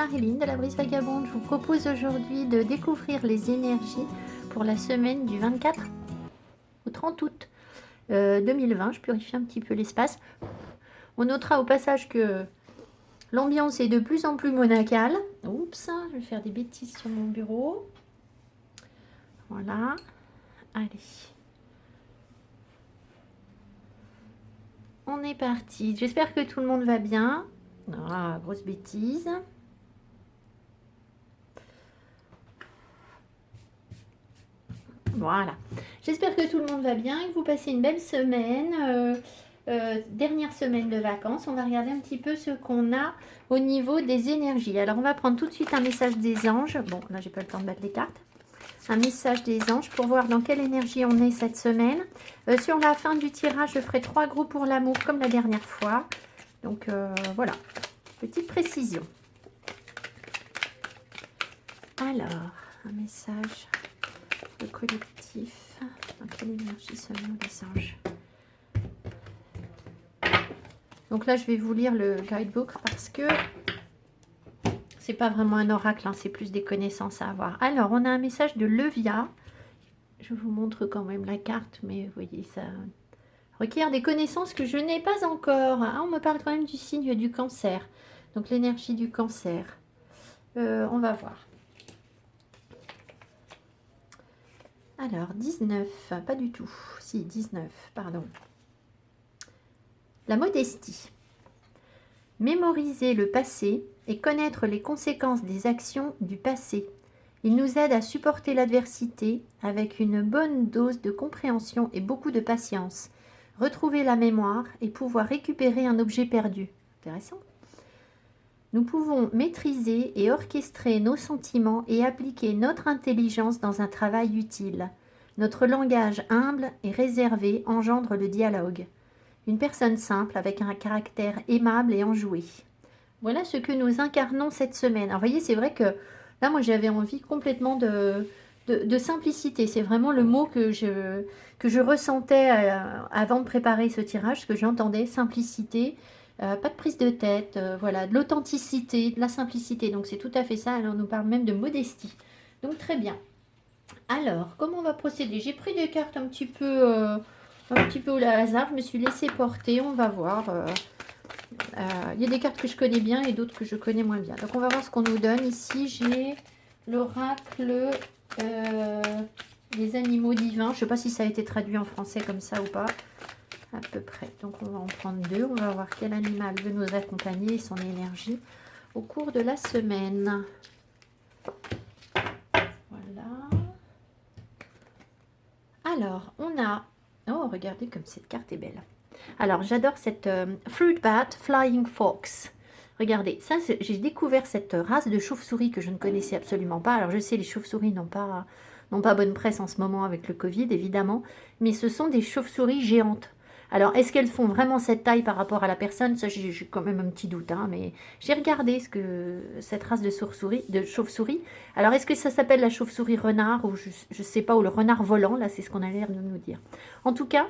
Marilyn de la Brise Vagabonde. Je vous propose aujourd'hui de découvrir les énergies pour la semaine du 24 au 30 août 2020. Je purifie un petit peu l'espace. On notera au passage que l'ambiance est de plus en plus monacale. Oups, je vais faire des bêtises sur mon bureau. Voilà. Allez. On est parti. J'espère que tout le monde va bien. Ah, grosse bêtise. Voilà. J'espère que tout le monde va bien et que vous passez une belle semaine. Dernière semaine de vacances. On va regarder un petit peu ce qu'on a au niveau des énergies. Alors, on va prendre tout de suite un message des anges. Bon, là, j'ai pas le temps de mettre les cartes. Un message des anges pour voir dans quelle énergie on est cette semaine. Sur la fin du tirage, je ferai 3 groupes pour l'amour comme la dernière fois. Donc, voilà. Petite précision. Alors, un message le collectif. Dans quelle énergie sommes-nous les anges? Donc là, je vais vous lire le guidebook parce que c'est pas vraiment un oracle, hein, c'est plus des connaissances à avoir. Alors, on a un message de Levia. Je vous montre quand même la carte, mais vous voyez, ça requiert des connaissances que je n'ai pas encore. Ah, on me parle quand même du signe du cancer. Donc, l'énergie du cancer. On va voir. Alors, 19, pas du tout. Si, 19, pardon. La modestie. Mémoriser le passé et connaître les conséquences des actions du passé. Il nous aide à supporter l'adversité avec une bonne dose de compréhension et beaucoup de patience. Retrouver la mémoire et pouvoir récupérer un objet perdu. Intéressant. Nous pouvons maîtriser et orchestrer nos sentiments et appliquer notre intelligence dans un travail utile. Notre langage humble et réservé engendre le dialogue. Une personne simple avec un caractère aimable et enjoué. Voilà ce que nous incarnons cette semaine. Alors, vous voyez, c'est vrai que là, moi, j'avais envie complètement de simplicité. C'est vraiment le mot que je ressentais avant de préparer ce tirage, ce que j'entendais, simplicité. Pas de prise de tête, voilà, de l'authenticité, de la simplicité. Donc, c'est tout à fait ça. Alors, on nous parle même de modestie. Donc, très bien. Alors, comment on va procéder? J'ai pris des cartes un petit peu au hasard. Je me suis laissée porter. On va voir. Il y a des cartes que je connais bien et d'autres que je connais moins bien. Donc, on va voir ce qu'on nous donne. Ici, j'ai l'oracle des animaux divins. Je ne sais pas si ça a été traduit en français comme ça ou pas. À peu près. Donc, on va en prendre 2. On va voir quel animal veut nous accompagner et son énergie au cours de la semaine. Voilà. Alors, on a... Oh, regardez comme cette carte est belle. Alors, j'adore cette Fruit Bat Flying Fox. Regardez, ça, j'ai découvert cette race de chauve-souris que je ne connaissais absolument pas. Alors, je sais, les chauves-souris n'ont pas bonne presse en ce moment avec le Covid, évidemment. Mais ce sont des chauves-souris géantes. Alors, est-ce qu'elles font vraiment cette taille par rapport à la personne? Ça, j'ai quand même un petit doute, hein, mais j'ai regardé cette race de chauve-souris. Alors, est-ce que ça s'appelle la chauve-souris renard ou je ne sais pas, ou le renard volant? Là, c'est ce qu'on a l'air de nous dire. En tout cas,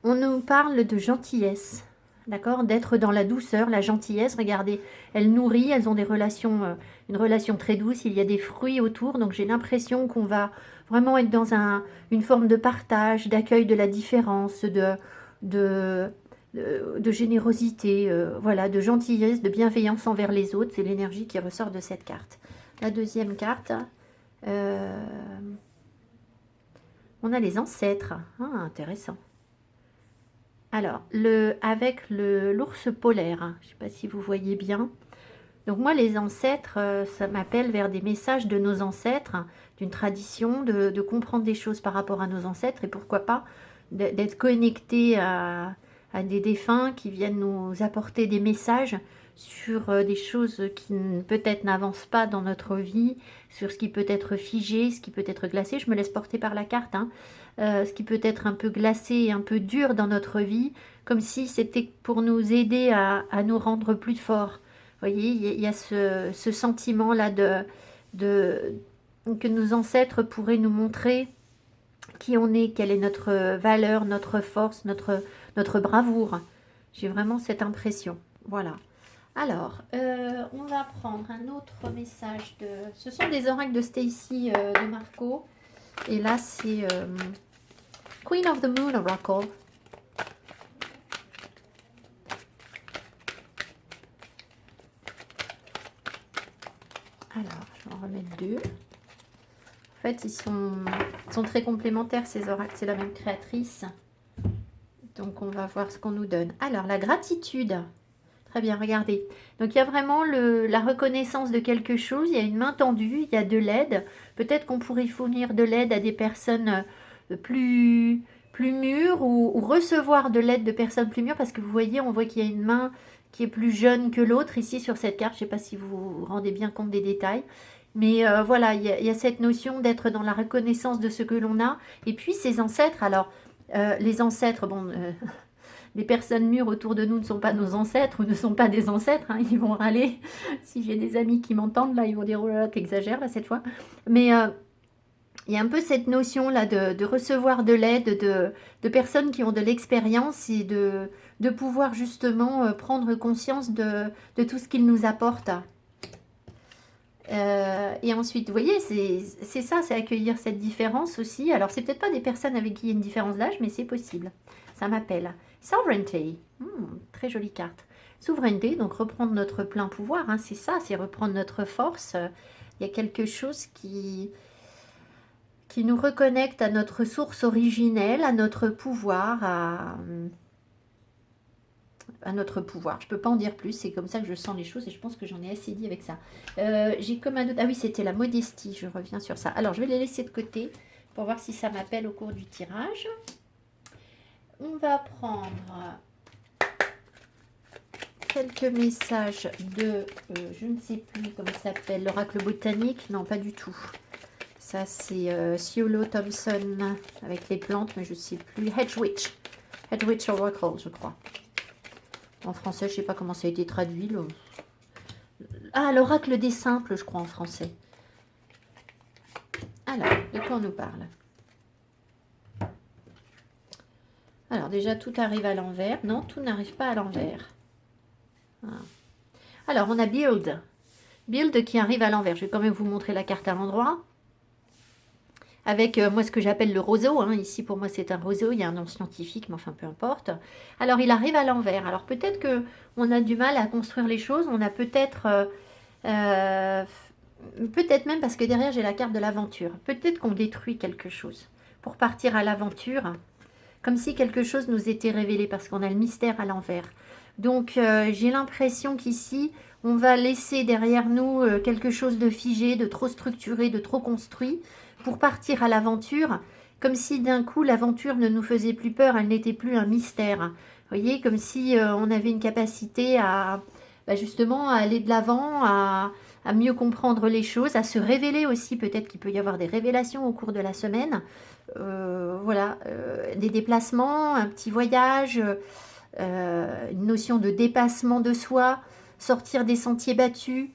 on nous parle de gentillesse, d'accord? D'être dans la douceur, la gentillesse. Regardez, elles nourrissent, elles ont une relation très douce. Il y a des fruits autour, donc j'ai l'impression qu'on va vraiment être dans une forme de partage, d'accueil de la différence, de générosité, voilà, de gentillesse, de bienveillance envers les autres. C'est l'énergie qui ressort de cette carte. La deuxième carte, on a les ancêtres. Ah, intéressant. Alors, avec l'ours polaire, hein, je ne sais pas si vous voyez bien. Donc moi, les ancêtres, ça m'appelle vers des messages de nos ancêtres, hein, d'une tradition, de comprendre des choses par rapport à nos ancêtres et pourquoi pas d'être connecté à des défunts qui viennent nous apporter des messages sur des choses qui peut-être n'avancent pas dans notre vie, sur ce qui peut être figé, ce qui peut être glacé. Je me laisse porter par la carte, hein. Ce qui peut être un peu glacé et un peu dur dans notre vie, comme si c'était pour nous aider à nous rendre plus forts. Vous voyez, il y a ce sentiment-là que nos ancêtres pourraient nous montrer qui on est, quelle est notre valeur, notre force, notre bravoure. J'ai vraiment cette impression. Voilà. Alors, on va prendre un autre message de... Ce sont des oracles de Stacy de Marco. Et là, c'est Queen of the Moon Oracle. Alors, je vais en remettre deux. En fait, ils sont très complémentaires, ces oracles. C'est la même créatrice. Donc, on va voir ce qu'on nous donne. Alors, la gratitude. Très bien, regardez. Donc, il y a vraiment la reconnaissance de quelque chose. Il y a une main tendue, il y a de l'aide. Peut-être qu'on pourrait fournir de l'aide à des personnes plus mûres ou recevoir de l'aide de personnes plus mûres. Parce que vous voyez, on voit qu'il y a une main qui est plus jeune que l'autre ici sur cette carte. Je ne sais pas si vous vous rendez bien compte des détails. Mais voilà, il y a cette notion d'être dans la reconnaissance de ce que l'on a. Et puis, ces ancêtres, alors, les ancêtres, bon... les personnes mûres autour de nous ne sont pas nos ancêtres ou ne sont pas des ancêtres. Hein, ils vont râler. Si j'ai des amis qui m'entendent, là, ils vont dire « Oh là là, t'exagères, là, cette fois ». Mais il y a un peu cette notion-là de recevoir de l'aide de personnes qui ont de l'expérience et de pouvoir justement prendre conscience de tout ce qu'ils nous apportent. Et ensuite, vous voyez, c'est ça, c'est accueillir cette différence aussi. Alors, c'est peut-être pas des personnes avec qui il y a une différence d'âge, mais c'est possible. Ça m'appelle. Sovereignty. Très jolie carte. Souveraineté, donc reprendre notre plein pouvoir, hein, c'est ça, c'est reprendre notre force. Il y a quelque chose qui nous reconnecte à notre source originelle, à notre pouvoir, à notre pouvoir. Je ne peux pas en dire plus, c'est comme ça que je sens les choses et je pense que j'en ai assez dit avec ça. J'ai comme un doute. Ah oui, c'était la modestie, je reviens sur ça. Alors, je vais les laisser de côté pour voir si ça m'appelle au cours du tirage. On va prendre quelques messages de, je ne sais plus comment ça s'appelle, l'oracle botanique. Non, pas du tout. Ça, c'est Ciolo Thompson avec les plantes, mais je ne sais plus. Hedge Witch Oracle, je crois. En français, je ne sais pas comment ça a été traduit. Ah, l'oracle des simples, je crois, en français. Alors, de quoi on nous parle? Alors, déjà, tout arrive à l'envers. Non, tout n'arrive pas à l'envers. Ah. Alors, on a Build. Build qui arrive à l'envers. Je vais quand même vous montrer la carte à l'endroit. Avec moi ce que j'appelle le roseau, hein. Ici pour moi c'est un roseau, il y a un nom scientifique, mais enfin peu importe. Alors il arrive à l'envers, alors peut-être qu'on a du mal à construire les choses, on a peut-être même parce que derrière j'ai la carte de l'aventure, peut-être qu'on détruit quelque chose pour partir à l'aventure, comme si quelque chose nous était révélé parce qu'on a le mystère à l'envers. Donc j'ai l'impression qu'ici on va laisser derrière nous quelque chose de figé, de trop structuré, de trop construit, pour partir à l'aventure, comme si d'un coup l'aventure ne nous faisait plus peur, elle n'était plus un mystère. Vous voyez, comme si on avait une capacité à justement à aller de l'avant, à mieux comprendre les choses, à se révéler aussi. Peut-être qu'il peut y avoir des révélations au cours de la semaine. Voilà, des déplacements, un petit voyage, une notion de dépassement de soi, sortir des sentiers battus.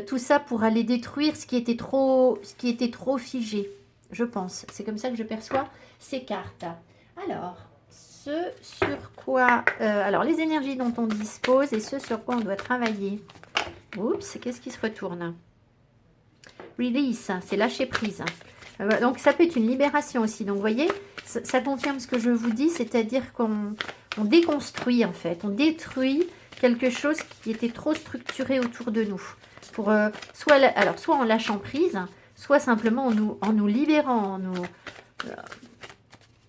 Tout ça pour aller détruire ce qui était trop figé, je pense. C'est comme ça que je perçois ces cartes. Alors, ce sur quoi... alors, les énergies dont on dispose et ce sur quoi on doit travailler. Oups, qu'est-ce qui se retourne? Release, c'est lâcher prise. Donc, ça peut être une libération aussi. Donc, vous voyez, ça confirme ce que je vous dis, c'est-à-dire qu'on déconstruit, en fait. On détruit quelque chose qui était trop structuré autour de nous. Pour, soit en lâchant prise, soit simplement en nous libérant,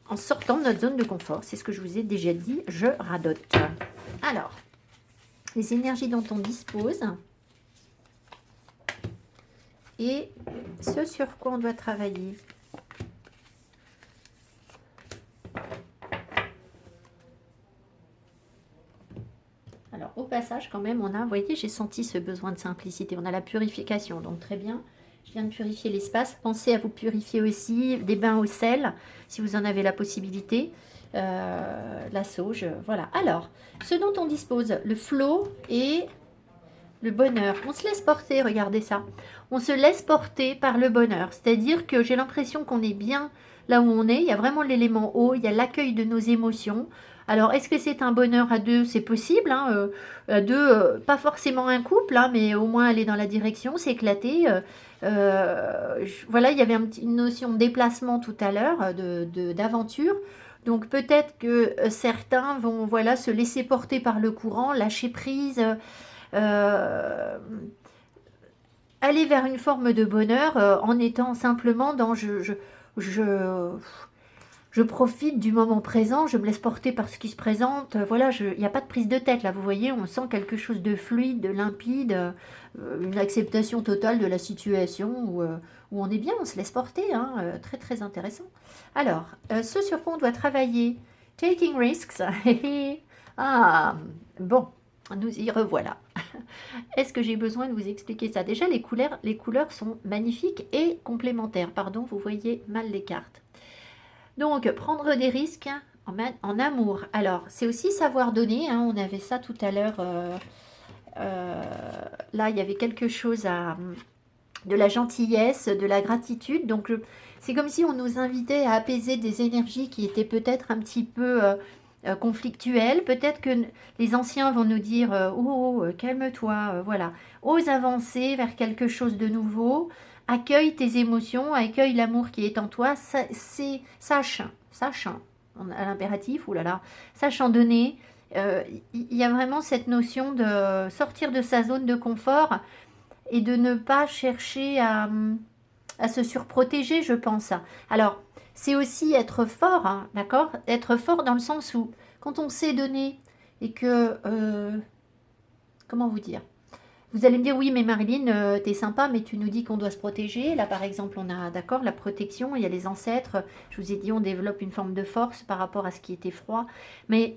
en sortant de notre zone de confort. C'est ce que je vous ai déjà dit, je radote. Alors, les énergies dont on dispose et ce sur quoi on doit travailler. Alors, au passage, quand même, on a, vous voyez, j'ai senti ce besoin de simplicité. On a la purification, donc très bien. Je viens de purifier l'espace. Pensez à vous purifier aussi des bains au sel, si vous en avez la possibilité. La sauge, voilà. Alors, ce dont on dispose, le flow et le bonheur. On se laisse porter, regardez ça. On se laisse porter par le bonheur. C'est-à-dire que j'ai l'impression qu'on est bien là où on est. Il y a vraiment l'élément eau, il y a l'accueil de nos émotions. Alors, est-ce que c'est un bonheur à deux? C'est possible, hein, à deux, pas forcément un couple, hein, mais au moins aller dans la direction, s'éclater. Voilà, il y avait une notion de déplacement tout à l'heure, d'aventure. Donc peut-être que certains vont voilà, se laisser porter par le courant, lâcher prise, euh, aller vers une forme de bonheur en étant simplement dans je, je profite du moment présent, je me laisse porter par ce qui se présente. Voilà, il n'y a pas de prise de tête là, vous voyez, on sent quelque chose de fluide, de limpide, une acceptation totale de la situation où on est bien, on se laisse porter, hein, très très intéressant. Alors, ce sur quoi on doit travailler, taking risks. Ah, bon, nous y revoilà. Est-ce que j'ai besoin de vous expliquer ça? Déjà, les couleurs sont magnifiques et complémentaires. Pardon, vous voyez mal les cartes. Donc, prendre des risques en amour. Alors, c'est aussi savoir donner, hein, on avait ça tout à l'heure. Là, il y avait quelque chose de la gentillesse, de la gratitude. Donc, c'est comme si on nous invitait à apaiser des énergies qui étaient peut-être un petit peu conflictuelles. Peut-être que les anciens vont nous dire oh, calme-toi, voilà. Ose avancer vers quelque chose de nouveau. Accueille tes émotions, accueille l'amour qui est en toi. Sache, à l'impératif, oulala, sache en donner. Il y a vraiment cette notion de sortir de sa zone de confort et de ne pas chercher à se surprotéger, je pense. Alors, c'est aussi être fort, hein, d'accord? Être fort dans le sens où, quand on sait donner et que... comment vous dire? Vous allez me dire, oui, mais Marilyn, t'es sympa, mais tu nous dis qu'on doit se protéger. Là, par exemple, on a, d'accord, la protection, il y a les ancêtres. Je vous ai dit, on développe une forme de force par rapport à ce qui était froid. Mais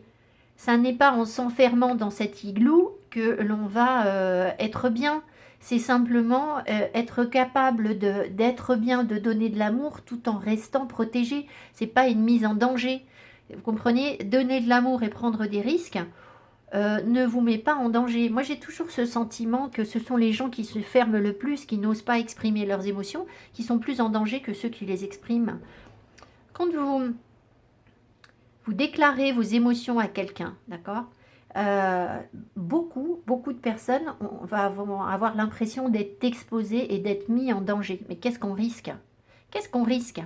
ça n'est pas en s'enfermant dans cet igloo que l'on va être bien. C'est simplement être capable d'être bien, de donner de l'amour tout en restant protégé. C'est pas une mise en danger. Vous comprenez? Donner de l'amour et prendre des risques ne vous met pas en danger. Moi, j'ai toujours ce sentiment que ce sont les gens qui se ferment le plus, qui n'osent pas exprimer leurs émotions, qui sont plus en danger que ceux qui les expriment. Quand vous déclarez vos émotions à quelqu'un, d'accord? Beaucoup de personnes vont avoir l'impression d'être exposées et d'être mis en danger. Mais qu'est-ce qu'on risque? Qu'est-ce qu'on risque?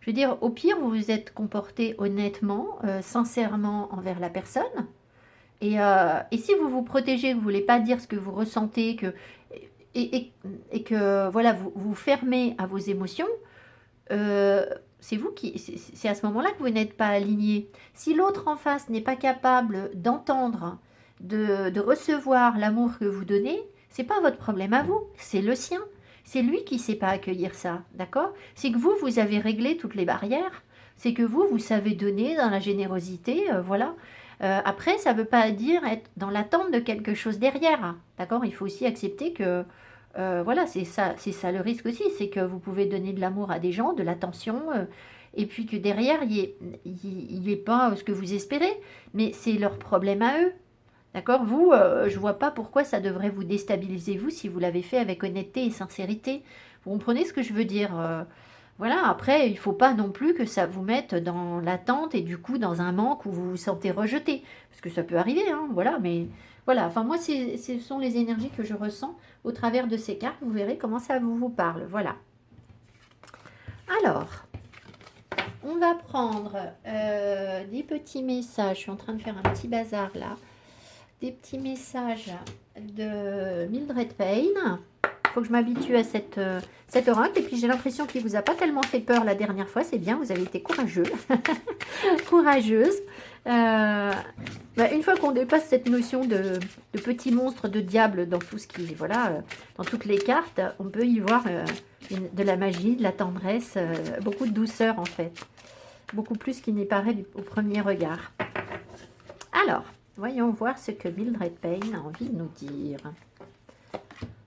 Je veux dire, au pire, vous vous êtes comporté honnêtement, sincèrement envers la personne. Et si vous vous protégez, vous ne voulez pas dire ce que vous ressentez, et que voilà, vous fermez à vos émotions, c'est à ce moment-là que vous n'êtes pas aligné. Si l'autre en face n'est pas capable d'entendre, de recevoir l'amour que vous donnez, c'est pas votre problème à vous, c'est le sien. C'est lui qui ne sait pas accueillir ça, d'accord? C'est que vous avez réglé toutes les barrières. C'est que vous savez donner dans la générosité, voilà. Après, ça ne veut pas dire être dans l'attente de quelque chose derrière, d'accord? Il faut aussi accepter que voilà, c'est ça le risque aussi, c'est que vous pouvez donner de l'amour à des gens, de l'attention, et puis que derrière, il n'y ait pas ce que vous espérez, mais c'est leur problème à eux. D'accord? Vous, je ne vois pas pourquoi ça devrait vous déstabiliser, vous, si vous l'avez fait avec honnêteté et sincérité. Vous comprenez ce que je veux dire? Voilà, après, il ne faut pas non plus que ça vous mette dans l'attente et du coup dans un manque où vous vous sentez rejeté. Parce que ça peut arriver, hein, voilà, mais voilà. Enfin, moi, ce sont les énergies que je ressens au travers de ces cartes. Vous verrez comment ça vous parle. Voilà. Alors, on va prendre des petits messages. Je suis en train de faire un petit bazar là. Des petits messages de Mildred Payne. Il faut que je m'habitue à cet oracle. Et puis j'ai l'impression qu'il ne vous a pas tellement fait peur la dernière fois. C'est bien, vous avez été courageux. Courageuse. Une fois qu'on dépasse cette notion de petit monstre, de diable dans tout ce qui, voilà, dans toutes les cartes, on peut y voir de la magie, de la tendresse, beaucoup de douceur en fait. Beaucoup plus qu'il n'y paraît au premier regard. Alors, voyons voir ce que Mildred Payne a envie de nous dire.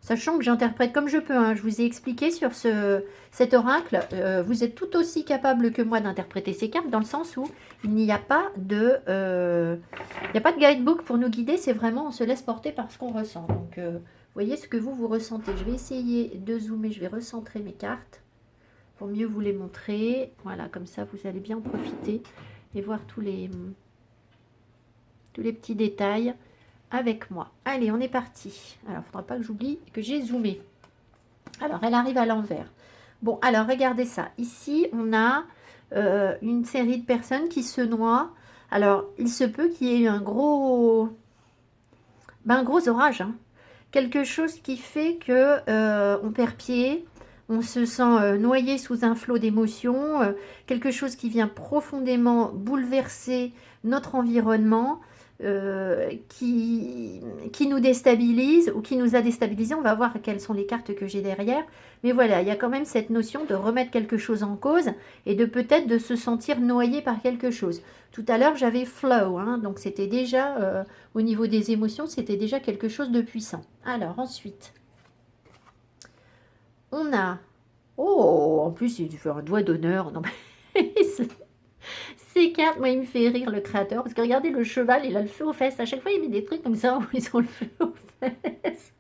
Sachant que j'interprète comme je peux, hein. Je vous ai expliqué sur cet oracle, vous êtes tout aussi capable que moi d'interpréter ces cartes, dans le sens où il n'y a pas de guidebook pour nous guider, c'est vraiment on se laisse porter par ce qu'on ressent. Donc, voyez ce que vous ressentez. Je vais essayer de zoomer, je vais recentrer mes cartes pour mieux vous les montrer. Voilà, comme ça vous allez bien en profiter et voir tous les tous les petits détails avec moi. Allez, on est parti. Alors, il ne faudra pas que j'oublie que j'ai zoomé. Alors, elle arrive à l'envers. Bon, alors, regardez ça. Ici, on a une série de personnes qui se noient. Alors, il se peut qu'il y ait eu un gros orage, hein. Quelque chose qui fait que on perd pied, on se sent noyé sous un flot d'émotions, quelque chose qui vient profondément bouleverser notre environnement, qui nous déstabilise ou qui nous a déstabilisés. On va voir quelles sont les cartes que j'ai derrière. Mais voilà, il y a quand même cette notion de remettre quelque chose en cause et de peut-être de se sentir noyé par quelque chose. Tout à l'heure, j'avais flow, hein, donc c'était déjà, au niveau des émotions, c'était déjà quelque chose de puissant. Alors, ensuite, on a... Oh, en plus, il fait un doigt d'honneur. Non, mais ces cartes, moi, il me fait rire, le créateur, parce que regardez, le cheval, il a le feu aux fesses. À chaque fois, il met des trucs comme ça où ils ont le feu aux fesses.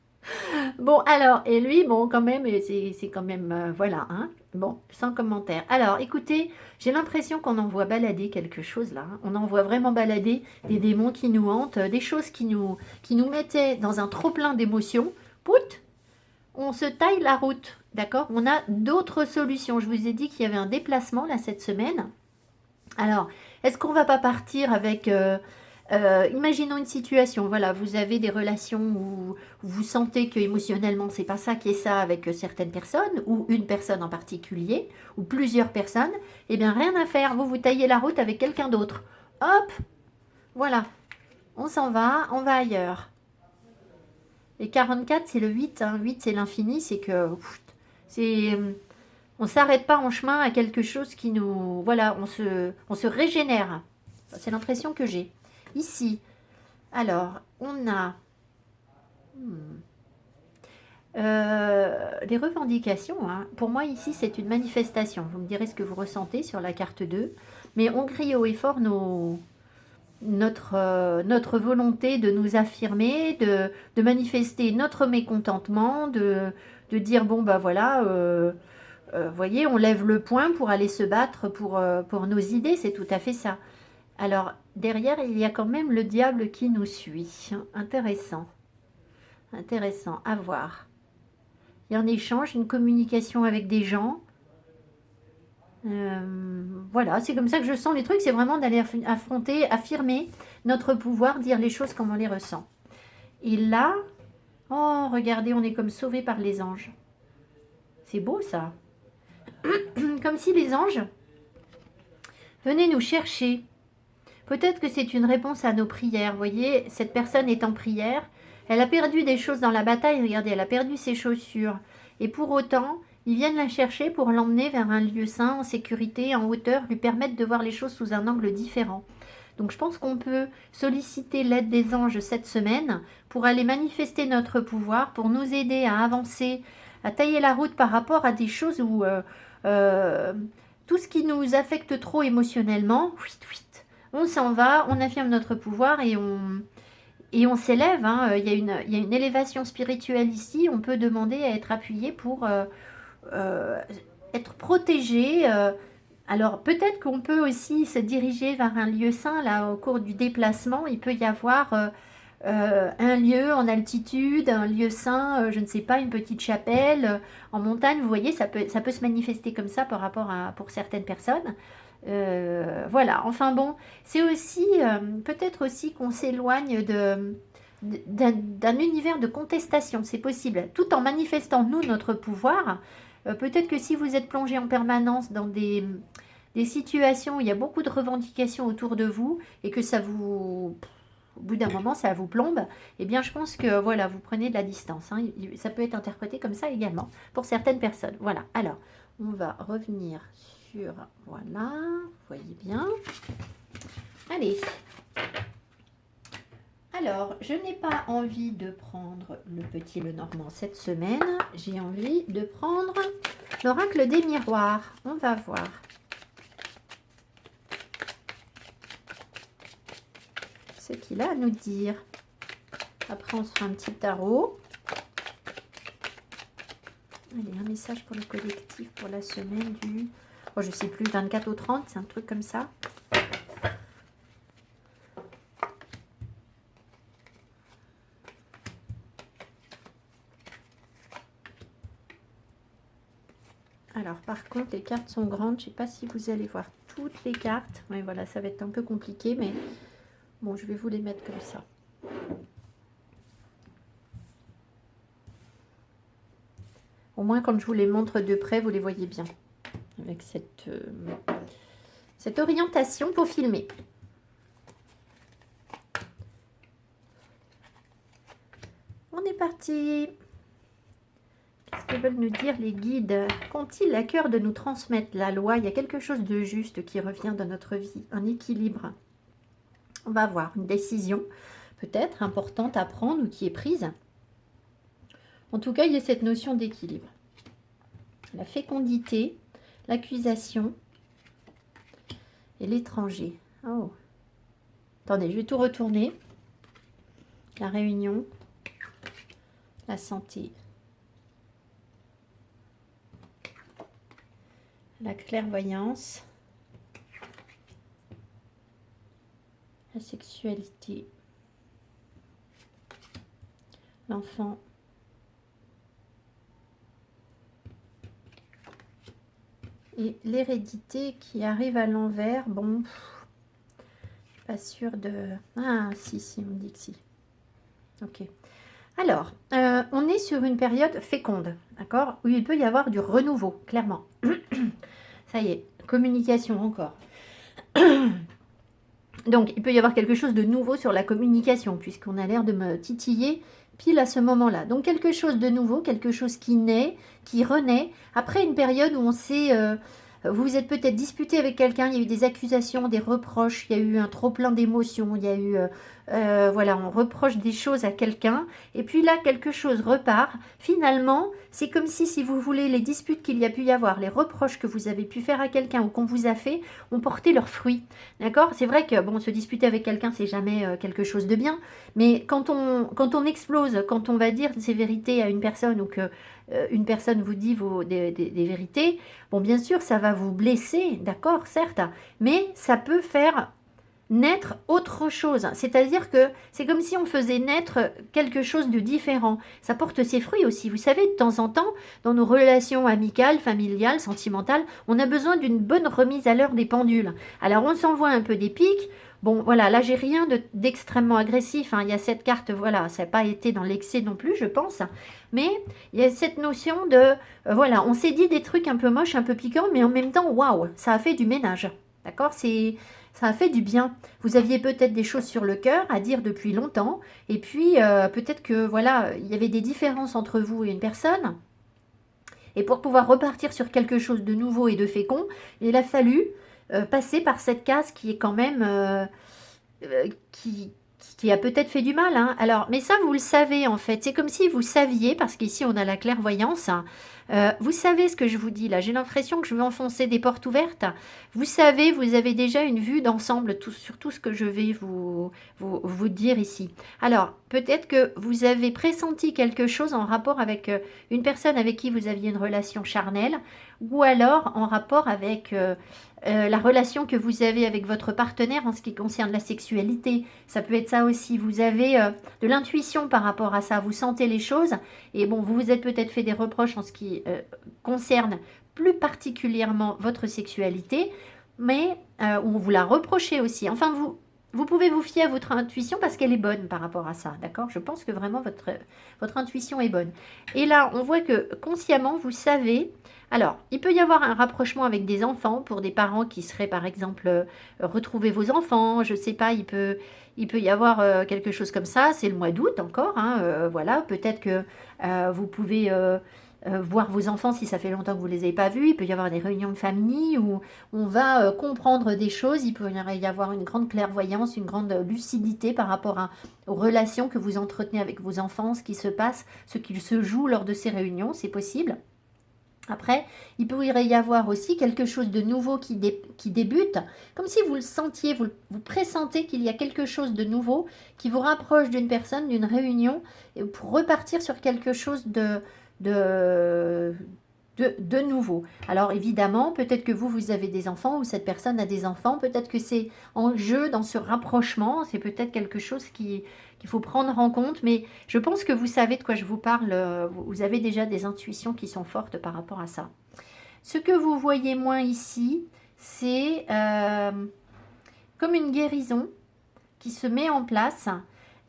Bon, alors, et lui, bon, quand même, c'est quand même, voilà, hein. Bon, sans commentaire. Alors, écoutez, j'ai l'impression qu'on envoie balader quelque chose là, hein. On envoie vraiment balader des démons qui nous hantent, des choses qui nous mettaient dans un trop-plein d'émotions. Pout, on se taille la route, d'accord? On a d'autres solutions. Je vous ai dit qu'il y avait un déplacement là cette semaine. Alors, est-ce qu'on va pas partir avec... imaginons une situation, voilà, vous avez des relations où vous sentez que émotionnellement c'est pas ça qui est ça avec certaines personnes, ou une personne en particulier, ou plusieurs personnes, eh bien rien à faire, vous taillez la route avec quelqu'un d'autre. Hop, voilà, on s'en va, on va ailleurs. Et 44, c'est le 8, hein. 8 c'est l'infini, c'est que... c'est... On ne s'arrête pas en chemin à quelque chose qui nous... Voilà, on se régénère. C'est l'impression que j'ai. Ici, alors, on a des revendications, hein. Pour moi, ici, c'est une manifestation. Vous me direz ce que vous ressentez sur la carte 2. Mais on crie haut et fort notre volonté de nous affirmer, de manifester notre mécontentement, de dire, bon, bah voilà... voyez, on lève le poing pour aller se battre pour nos idées, c'est tout à fait ça. Alors, derrière, il y a quand même le diable qui nous suit. Intéressant. Intéressant à voir. Il y a un échange, une communication avec des gens. Voilà, c'est comme ça que je sens les trucs. C'est vraiment d'aller affronter, affirmer notre pouvoir, dire les choses comme on les ressent. Et là, oh, regardez, on est comme sauvés par les anges. C'est beau, ça. Comme si les anges venaient nous chercher. Peut-être que c'est une réponse à nos prières. Vous voyez, cette personne est en prière. Elle a perdu des choses dans la bataille. Regardez, elle a perdu ses chaussures. Et pour autant, ils viennent la chercher pour l'emmener vers un lieu sain, en sécurité, en hauteur, lui permettre de voir les choses sous un angle différent. Donc je pense qu'on peut solliciter l'aide des anges cette semaine pour aller manifester notre pouvoir, pour nous aider à avancer, à tailler la route par rapport à des choses où tout ce qui nous affecte trop émotionnellement, on s'en va, on affirme notre pouvoir et on s'élève, hein. Il y a une élévation spirituelle ici. On peut demander à être appuyé pour être protégé. Alors peut-être qu'on peut aussi se diriger vers un lieu saint. Là, au cours du déplacement, il peut y avoir un lieu en altitude, un lieu saint, je ne sais pas, une petite chapelle en montagne. Vous voyez, ça peut se manifester comme ça par rapport à pour certaines personnes. Voilà, enfin bon, c'est aussi peut-être aussi qu'on s'éloigne d'un univers de contestation, c'est possible, tout en manifestant nous notre pouvoir. Peut-être que si vous êtes plongé en permanence dans des situations où il y a beaucoup de revendications autour de vous et que ça vous, au bout d'un moment, ça vous plombe, eh bien je pense que voilà, vous prenez de la distance, hein. Ça peut être interprété comme ça également pour certaines personnes. Voilà, alors on va revenir sur, voilà, vous voyez bien. Allez. Alors, je n'ai pas envie de prendre le petit Lenormand cette semaine. J'ai envie de prendre l'oracle des miroirs. On va voir. Ce qu'il a à nous dire. Après, on se fera un petit tarot. Allez, un message pour le collectif pour la semaine du... Oh, je sais plus, 24 au 30, c'est un truc comme ça. Alors, par contre, les cartes sont grandes. Je ne sais pas si vous allez voir toutes les cartes. Oui, voilà, ça va être un peu compliqué, mais bon, je vais vous les mettre comme ça. Au moins, quand je vous les montre de près, vous les voyez bien. Avec cette orientation pour filmer. On est parti. Qu'est-ce que veulent nous dire les guides? Qu'ont-ils à cœur de nous transmettre la loi? Il y a quelque chose de juste qui revient dans notre vie, un équilibre. On va voir une décision peut-être importante à prendre ou qui est prise. En tout cas, il y a cette notion d'équilibre. La fécondité, l'accusation et l'étranger. Oh. Attendez, je vais tout retourner. La réunion, la santé, la clairvoyance, la sexualité, l'enfant, et l'hérédité qui arrive à l'envers. Bon, je suis pas sûre de... Ah, si, on me dit que si. Ok. Alors, on est sur une période féconde, d'accord, où il peut y avoir du renouveau, clairement. Ça y est, communication encore. Donc, il peut y avoir quelque chose de nouveau sur la communication, puisqu'on a l'air de me titiller pile à ce moment-là. Donc, quelque chose de nouveau, quelque chose qui naît, qui renaît, après une période où on s'est... vous vous êtes peut-être disputé avec quelqu'un, il y a eu des accusations, des reproches, il y a eu un trop-plein d'émotions, il y a eu... voilà, on reproche des choses à quelqu'un, et puis là, quelque chose repart. Finalement, c'est comme si vous voulez, les disputes qu'il y a pu y avoir, les reproches que vous avez pu faire à quelqu'un ou qu'on vous a fait, ont porté leurs fruits. D'accord? C'est vrai que, bon, se disputer avec quelqu'un, c'est jamais quelque chose de bien, mais quand on explose, quand on va dire ces vérités à une personne ou que une personne vous dit des vérités, bon, bien sûr, ça va vous blesser, d'accord, certes, mais ça peut faire naître autre chose. C'est-à-dire que c'est comme si on faisait naître quelque chose de différent. Ça porte ses fruits aussi. Vous savez, de temps en temps, dans nos relations amicales, familiales, sentimentales, on a besoin d'une bonne remise à l'heure des pendules. Alors, on s'envoie un peu des pics. Bon, voilà, là, j'ai rien d'extrêmement agressif. Hein. Il y a cette carte, voilà, ça n'a pas été dans l'excès non plus, je pense. Mais il y a cette notion de, voilà, on s'est dit des trucs un peu moches, un peu piquants, mais en même temps, waouh, ça a fait du ménage. D'accord? Ça a fait du bien. Vous aviez peut-être des choses sur le cœur à dire depuis longtemps. Et puis, peut-être que, voilà, il y avait des différences entre vous et une personne. Et pour pouvoir repartir sur quelque chose de nouveau et de fécond, il a fallu passer par cette case qui est quand même... qui a peut-être fait du mal. Hein. Alors, mais ça, vous le savez, en fait. C'est comme si vous saviez, parce qu'ici, on a la clairvoyance. Vous savez ce que je vous dis, là. J'ai l'impression que je vais enfoncer des portes ouvertes. Vous savez, vous avez déjà une vue d'ensemble sur tout ce que je vais vous dire ici. Alors, peut-être que vous avez pressenti quelque chose en rapport avec une personne avec qui vous aviez une relation charnelle, ou alors en rapport avec... la relation que vous avez avec votre partenaire en ce qui concerne la sexualité. Ça peut être ça aussi. Vous avez de l'intuition par rapport à ça. Vous sentez les choses. Et bon, vous vous êtes peut-être fait des reproches en ce qui concerne plus particulièrement votre sexualité. Mais on vous l'a reproché aussi. Enfin, vous pouvez vous fier à votre intuition parce qu'elle est bonne par rapport à ça. D'accord? Je pense que vraiment votre intuition est bonne. Et là, on voit que consciemment, vous savez... Alors, il peut y avoir un rapprochement avec des enfants pour des parents qui seraient, par exemple, retrouver vos enfants. Je ne sais pas, il peut y avoir quelque chose comme ça. C'est le mois d'août encore. Hein, voilà, peut-être que vous pouvez voir vos enfants si ça fait longtemps que vous ne les avez pas vus. Il peut y avoir des réunions de famille où on va comprendre des choses. Il peut y avoir une grande clairvoyance, une grande lucidité par rapport aux relations que vous entretenez avec vos enfants, ce qui se passe, ce qu'il se joue lors de ces réunions. C'est possible. Après, il pourrait y avoir aussi quelque chose de nouveau qui débute, comme si vous le sentiez, vous pressentez qu'il y a quelque chose de nouveau qui vous rapproche d'une personne, d'une réunion, pour repartir sur quelque chose de nouveau. Alors évidemment, peut-être que vous avez des enfants ou cette personne a des enfants, peut-être que c'est en jeu dans ce rapprochement, c'est peut-être quelque chose qu'il faut prendre en compte, mais je pense que vous savez de quoi je vous parle, vous avez déjà des intuitions qui sont fortes par rapport à ça. Ce que vous voyez moins ici, c'est comme une guérison qui se met en place.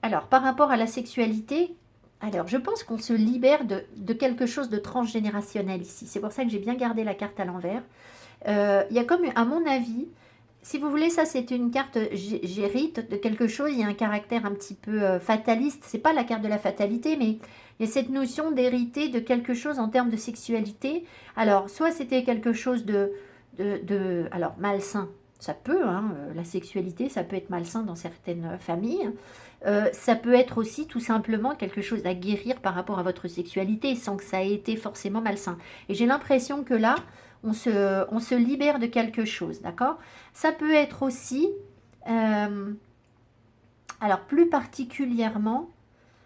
Alors, par rapport à la sexualité, alors je pense qu'on se libère de quelque chose de transgénérationnel ici. C'est pour ça que j'ai bien gardé la carte à l'envers. Il y a comme, à mon avis, si vous voulez, ça c'est une carte, j'hérite de quelque chose, il y a un caractère un petit peu fataliste. C'est pas la carte de la fatalité, mais il y a cette notion d'hériter de quelque chose en termes de sexualité. Alors, soit c'était quelque chose alors malsain, ça peut, hein, la sexualité, ça peut être malsain dans certaines familles. Ça peut être aussi tout simplement quelque chose à guérir par rapport à votre sexualité sans que ça ait été forcément malsain. Et j'ai l'impression que là, on se libère de quelque chose, d'accord? Ça peut être aussi, alors plus particulièrement,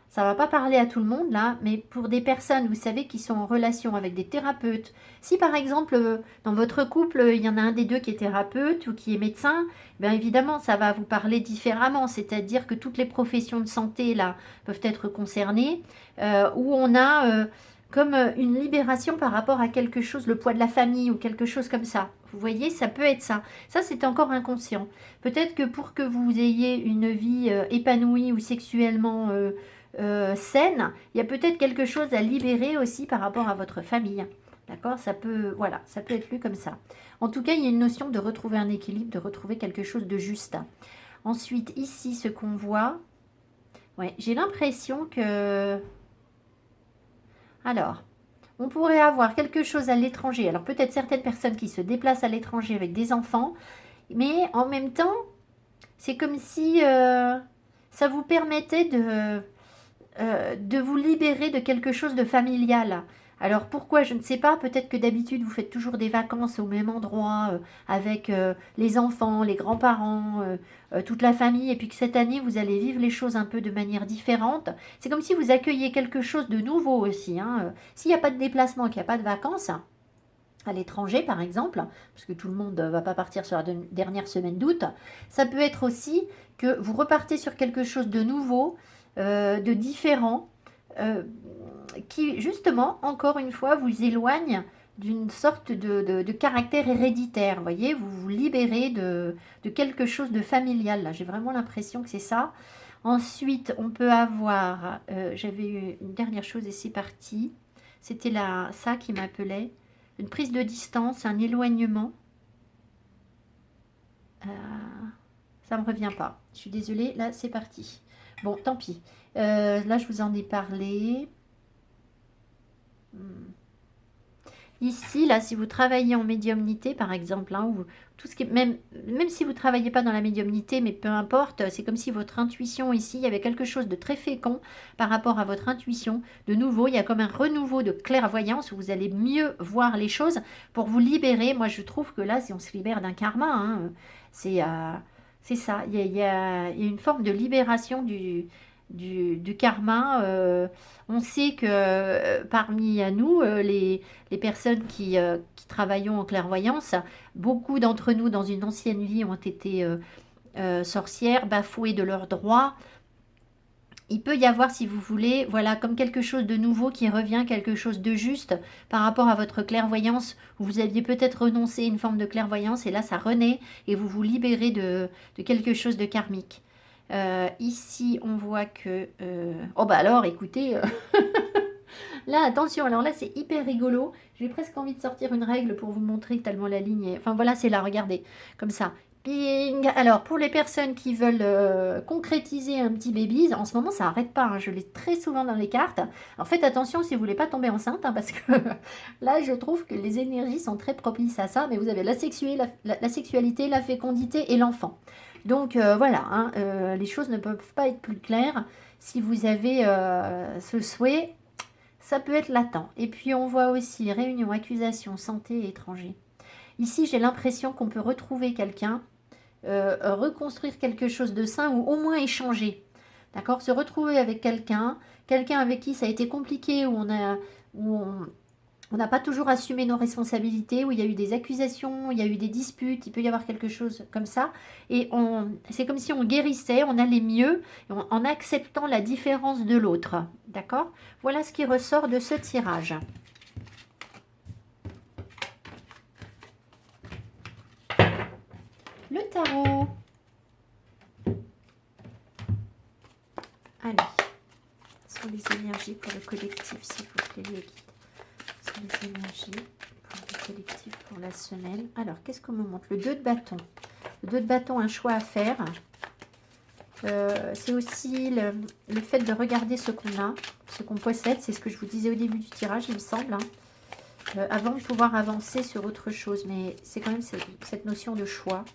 ça ne va pas parler à tout le monde là, mais pour des personnes, vous savez, qui sont en relation avec des thérapeutes. Si par exemple, dans votre couple, il y en a un des deux qui est thérapeute ou qui est médecin, bien évidemment, ça va vous parler différemment. C'est-à-dire que toutes les professions de santé là peuvent être concernées, où on a comme une libération par rapport à quelque chose, le poids de la famille ou quelque chose comme ça. Vous voyez, ça peut être ça. Ça, c'est encore inconscient. Peut-être que pour que vous ayez une vie épanouie ou sexuellement saine, il y a peut-être quelque chose à libérer aussi par rapport à votre famille. D'accord? Ça peut, voilà, ça peut être lu comme ça. En tout cas, il y a une notion de retrouver un équilibre, de retrouver quelque chose de juste. Ensuite, ici, ce qu'on voit, ouais, j'ai l'impression que... Alors, on pourrait avoir quelque chose à l'étranger. Alors, peut-être certaines personnes qui se déplacent à l'étranger avec des enfants, mais en même temps, c'est comme si ça vous permettait de vous libérer de quelque chose de familial. Alors pourquoi, je ne sais pas, peut-être que d'habitude vous faites toujours des vacances au même endroit avec les enfants, les grands-parents, toute la famille, et puis que cette année vous allez vivre les choses un peu de manière différente. C'est comme si vous accueilliez quelque chose de nouveau aussi, hein. S'il n'y a pas de déplacement, qu'il n'y a pas de vacances, à l'étranger par exemple, parce que tout le monde ne va pas partir sur la dernière semaine d'août, ça peut être aussi que vous repartez sur quelque chose de nouveau, de différent, qui justement, encore une fois, vous éloigne d'une sorte de caractère héréditaire. Vous voyez, vous vous libérez de quelque chose de familial. Là, j'ai vraiment l'impression que c'est ça. Ensuite, on peut avoir, j'avais eu une dernière chose et c'est parti. C'était ça qui m'appelait. Une prise de distance, un éloignement. Ça ne me revient pas. Je suis désolée, là c'est parti. Bon, tant pis. Là, je vous en ai parlé. Ici, là, si vous travaillez en médiumnité, par exemple, hein, ou tout ce qui est, même si vous ne travaillez pas dans la médiumnité, mais peu importe, c'est comme si votre intuition ici, il y avait quelque chose de très fécond par rapport à votre intuition. De nouveau, il y a comme un renouveau de clairvoyance où vous allez mieux voir les choses pour vous libérer. Moi, je trouve que là, si on se libère d'un karma, hein, c'est ça. Il y a une forme de libération du karma. On sait que parmi nous, les personnes qui travaillons en clairvoyance, beaucoup d'entre nous dans une ancienne vie ont été sorcières, bafouées de leurs droits. Il peut y avoir, si vous voulez, voilà, comme quelque chose de nouveau qui revient, quelque chose de juste par rapport à votre clairvoyance. Vous aviez peut-être renoncé à une forme de clairvoyance et là, ça renaît et vous vous libérez de quelque chose de karmique. Ici, on voit que... Oh bah alors, écoutez... Là, attention, alors là, c'est hyper rigolo. J'ai presque envie de sortir une règle pour vous montrer tellement la ligne est... Enfin, voilà, c'est là, regardez, comme ça. Ping. Alors, pour les personnes qui veulent concrétiser un petit baby, en ce moment, ça n'arrête pas, hein, je l'ai très souvent dans les cartes. Alors, faites attention si vous voulez pas tomber enceinte, hein, parce que là, je trouve que les énergies sont très propices à ça. Mais vous avez la sexualité, la fécondité et l'enfant. Donc, voilà, hein, les choses ne peuvent pas être plus claires. Si vous avez ce souhait, ça peut être latent. Et puis on voit aussi réunion, accusation, santé et étranger. Ici, j'ai l'impression qu'on peut retrouver quelqu'un, reconstruire quelque chose de sain ou au moins échanger. D'accord? Se retrouver avec quelqu'un avec qui ça a été compliqué, où on n'a pas toujours assumé nos responsabilités, où il y a eu des accusations, il y a eu des disputes, il peut y avoir quelque chose comme ça. Et c'est comme si on guérissait, on allait mieux en acceptant la différence de l'autre. D'accord? Voilà ce qui ressort de ce tirage. Le tarot. Allez, sur les énergies pour le collectif, s'il vous plaît, les guides. Sur les énergies pour le collectif pour la semaine. Alors, qu'est-ce qu'on me montre? Le 2 de bâton. Le 2 de bâton, un choix à faire. C'est aussi le fait de regarder ce qu'on a, ce qu'on possède. C'est ce que je vous disais au début du tirage, il me semble. Avant de pouvoir avancer sur autre chose. Mais c'est quand même cette notion de choix.